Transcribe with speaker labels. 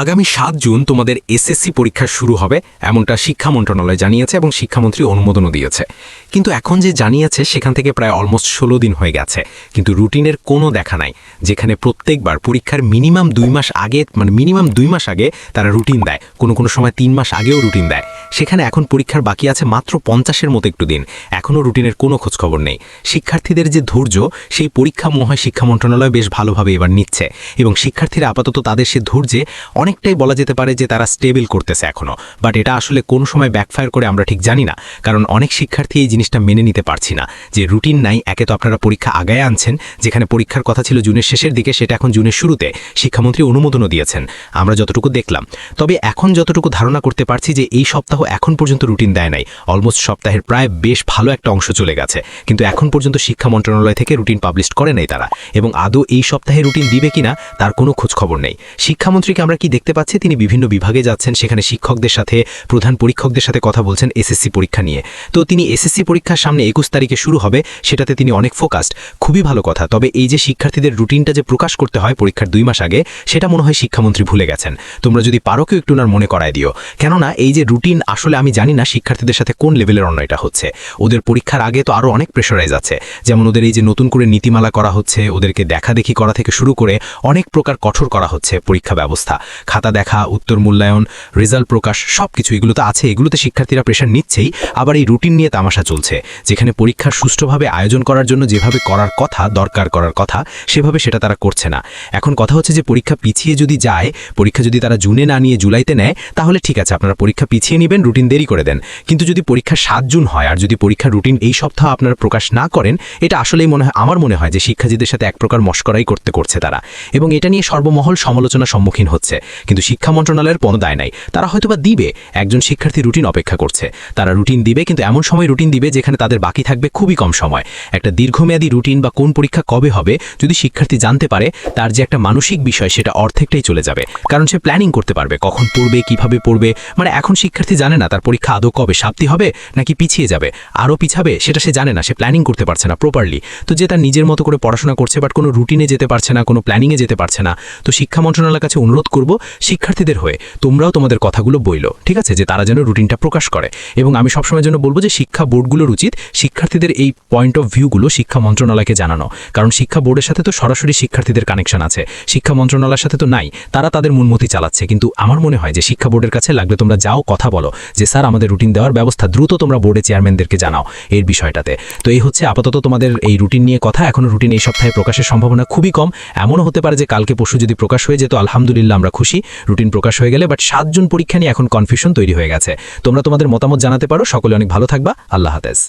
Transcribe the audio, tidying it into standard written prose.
Speaker 1: আগামী ৭ জুন তোমাদের এসএসসি পরীক্ষা শুরু হবে এমনটা শিক্ষা মন্ত্রণালয় জানিয়েছে এবং শিক্ষামন্ত্রী অনুমোদনও দিয়েছে। কিন্তু এখন যে জানিয়েছে সেখান থেকে প্রায় অলমোস্ট ১৬ দিন হয়ে গেছে, কিন্তু রুটিনের কোনো দেখা নাই। যেখানে প্রত্যেকবার পরীক্ষার মিনিমাম ২ মাস আগে তারা রুটিন দেয়, কোনো সময় ৩ মাস আগেও রুটিন দেয়। সেখানে এখন পরীক্ষার বাকি আছে মাত্র ৫০-এর মতো একটু দিন, এখনও রুটিনের কোনো খোঁজখবর নেই। শিক্ষার্থীদের যে ধৈর্য, সেই পরীক্ষা মনে হয় শিক্ষা মন্ত্রণালয় বেশ ভালোভাবে এবার নিচ্ছে এবং শিক্ষার্থীরা আপাতত তাদের সে ধৈর্যে অনেকটাই বলা যেতে পারে যে তারা স্টেবল করতেছে এখনও। বাট এটা আসলে কোন সময় ব্যাকফায়ার করে আমরা ঠিক জানি না, কারণ অনেক শিক্ষার্থী এই জিনিসটা মেনে নিতে পারছি না যে রুটিন নাই। একে তো আপনারা পরীক্ষা আগায় আনছেন, যেখানে পরীক্ষার কথা ছিল জুনের শেষের দিকে, সেটা এখন জুনের শুরুতে। শিক্ষামন্ত্রী অনুমোদনও দিয়েছেন আমরা যতটুকু দেখলাম। তবে এখন যতটুকু ধারণা করতে পারছি যে এই সপ্তাহ এখন পর্যন্ত রুটিন দেয় নাই। অলমোস্ট সপ্তাহের প্রায় বেশ ভালো একটা অংশ চলে গেছে, কিন্তু এখন পর্যন্ত শিক্ষা মন্ত্রণালয় থেকে রুটিন পাবলিশ করে নাই তারা, এবং আদৌ এই সপ্তাহে রুটিন দিবে কিনা তার কোনো খোঁজখবর নেই। শিক্ষামন্ত্রীকে আমরা কি দেখতে পাচ্ছি, তিনি বিভিন্ন বিভাগে যাচ্ছেন, সেখানে শিক্ষকদের সাথে, প্রধান পরীক্ষকদের সাথে কথা বলছেন এসএসসি পরীক্ষা নিয়ে। তো তিনি এসএসসি পরীক্ষার সামনে ২১ তারিখে শুরু হবে, সেটাতে তিনি অনেক ফোকাসড। খুবই ভালো কথা। তবে এই যে শিক্ষার্থীদের রুটিনটা যে প্রকাশ করতে হয় পরীক্ষার ২ মাস আগে, সেটা মনে হয় শিক্ষামন্ত্রী ভুলে গেছেন। তোমরা যদি পারো কেউ একটু ওনার মনে করায় দিও, কেননা এই যে রুটিন, আসলে আমি জানি না শিক্ষার্থীদের সাথে কোন লেভেলের অন্যায়টা হচ্ছে। ওদের পরীক্ষার আগে তো আরও অনেক প্রেশারাইজ আছে, যেমন ওদের এই যে নতুন করে নীতিমালা করা হচ্ছে, ওদেরকে দেখাদেখি করা থেকে শুরু করে অনেক প্রকার কঠোর করা হচ্ছে পরীক্ষা ব্যবস্থা। খাতা দেখা, উত্তর মূল্যায়ন, রেজাল্ট প্রকাশ, সব কিছু এগুলো তো আছে, এগুলোতে শিক্ষার্থীরা প্রেশার নিচ্ছেই। আবার এই রুটিন নিয়ে তামাশা চলছে, যেখানে পরীক্ষার সুষ্ঠুভাবে আয়োজন করার জন্য যেভাবে করার কথা, দরকার করার কথা, সেভাবে সেটা তারা করছে না। এখন কথা হচ্ছে যে পরীক্ষা পিছিয়ে যদি যায়, পরীক্ষা যদি তারা জুনে না নিয়ে জুলাইতে নেয়, তাহলে ঠিক আছে, আপনারা পরীক্ষা পিছিয়ে নেবেন, রুটিন দেরি করে দেন। কিন্তু যদি পরীক্ষা ৭ জুন হয় আর যদি পরীক্ষার রুটিন এই সপ্তাহ আপনারা প্রকাশ না করেন, এটা আসলেই আমার মনে হয় যে শিক্ষার্থীদের সাথে এক প্রকার মশকরাই করছে তারা, এবং এটা নিয়ে সর্বমহল সমালোচনার সম্মুখীন হচ্ছে। কিন্তু শিক্ষা মন্ত্রণালয়ের কোনো দায় নাই, তারা হয়তোবা দিবে। একজন শিক্ষার্থী রুটিন অপেক্ষা করছে, তারা রুটিন দিবে, কিন্তু এমন সময় রুটিন দিবে যেখানে তাদের বাকি থাকবে খুবই কম সময়। একটা দীর্ঘমেয়াদী রুটিন বা কোন পরীক্ষা কবে হবে যদি শিক্ষার্থী জানতে পারে, তার যে একটা মানসিক বিষয়, সেটা অর্ধেকটাই চলে যাবে। কারণ সে প্ল্যানিং করতে পারবে কখন পড়বে, কিভাবে পড়বে। এখন শিক্ষার্থী জানে না তার পরীক্ষা আদৌ কবে, সাপ্তি হবে নাকি পিছিয়ে যাবে, আরও পিছাবে, সেটা সে জানে না, সে প্ল্যানিং করতে পারছে না প্রপারলি। তো যে তার নিজের মতো করে পড়াশোনা করছে, বাট কোনো রুটিনে যেতে পারছে না, কোনো প্ল্যানিংয়ে যেতে পারছে না। তো শিক্ষা মন্ত্রণালয়ের কাছে অনুরোধ করব, শিক্ষার্থীদের হয়ে তোমরাও তোমাদের কথাগুলো বইলো, ঠিক আছে, যে তারা যেন রুটিনটা প্রকাশ করে। এবং আমি সবসময় জন্য বলবো যে শিক্ষা বোর্ডগুলোর উচিত শিক্ষার্থীদের এই পয়েন্ট অফ ভিউগুলো শিক্ষা মন্ত্রণালয়কে জানানো, কারণ শিক্ষা বোর্ডের সাথে তো সরাসরি শিক্ষার্থীদের কানেকশন আছে, শিক্ষা মন্ত্রণালয়ের সাথে তো নাই। তারা তাদের মনমতি চালাচ্ছে। কিন্তু আমার মনে হয় যে শিক্ষা বোর্ডের কাছে লাগলে তোমরা যাও, কথা বলো যে স্যার আমাদের রুটিন দেওয়ার ব্যবস্থা দ্রুত তোমরা বোর্ডে চেয়ারম্যানদেরকে জানাও এর বিষয়টাতে। তো এই হচ্ছে আপাতত তোমাদের এই রুটিন নিয়ে কথা। এখনো রুটিন এই সপ্তাহে প্রকাশের সম্ভাবনা খুবই কম। এমনও হতে পারে যে কালকে পরশু যদি প্রকাশ হয়ে যেত, আলহামদুলিল্লাহ, আমরা খুশি রুটিন প্রকাশ হয়ে গেলে। বাট ৭ জুন পরীক্ষা নিয়ে এখন কনফিউশন তৈরি হয়ে গেছে। তোমরা তোমাদের মতামত জানাতে পারো। সকলে অনেক ভালো থাকবা। আল্লাহ হাফেজ।